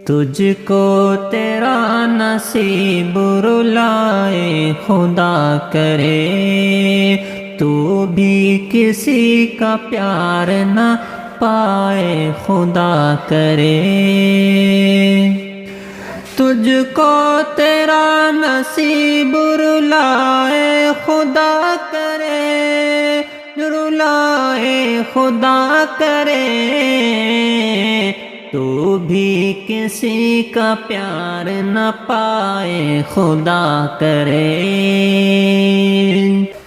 تجھ کو تیرا نصیب رلائے خدا کرے، تو بھی کسی کا پیار نہ پائے خدا کرے۔ تجھ کو تیرا نصیب رلائے خدا کرے، رلائے خدا کرے، تو بھی کسی کا پیار نہ پائے خدا کرے۔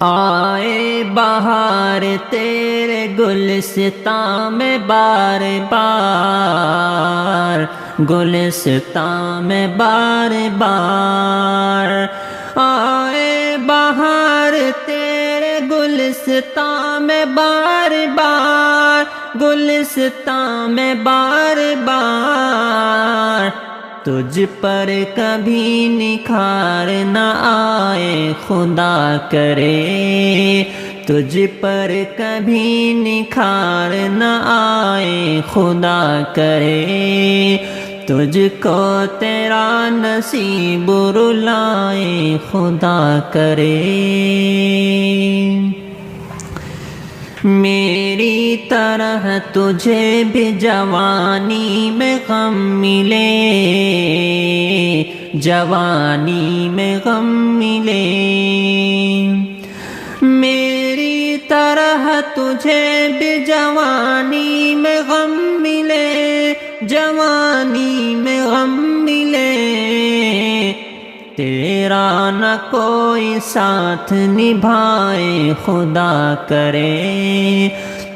آئے بہار تیرے گلستاں میں بار بار، گلستاں میں بار بار، آئے بہار تیرے گلستاں میں بار بار، گلستاں میں بار بار، تجھ پر کبھی نکھار نہ آئے خدا کرے، تجھ پر کبھی نکھار نہ آئے خدا کرے، تجھ کو تیرا نصیب رلائے خدا کرے۔ میری طرح تجھے بھی جوانی میں غم ملے، جوانی میں غم ملے، میری طرح تجھے بھی جوانی میں غم ملے، جوانی میں غم ملے، تیرا نہ کوئی ساتھ نبھائے خدا کرے،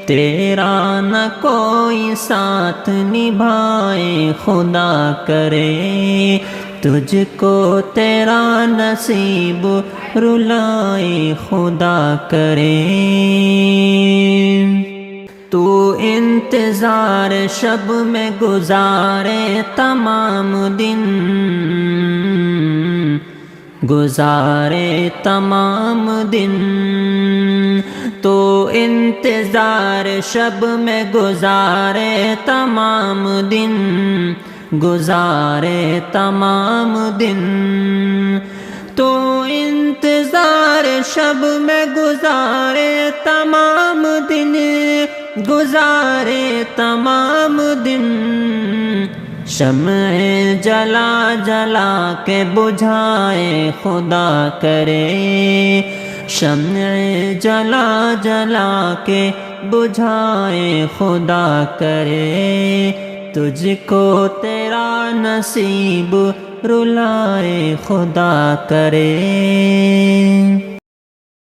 تیرا نہ کوئی ساتھ نبھائے خدا کرے، تجھ کو تیرا نصیب رلائے خدا کرے۔ تو انتظار شب میں گزارے تمام دن، گزارے تمام دن، تو انتظار شب میں گزارے تمام دن، گزارے تمام دن، تو انتظار شب میں گزارے تمام دن، گزارے تمام دن، شمع جلا جلا کے بجھائے خدا کرے، شمع جلا جلا کے بجھائے خدا کرے، تجھ کو تیرا نصیب رلائے خدا کرے۔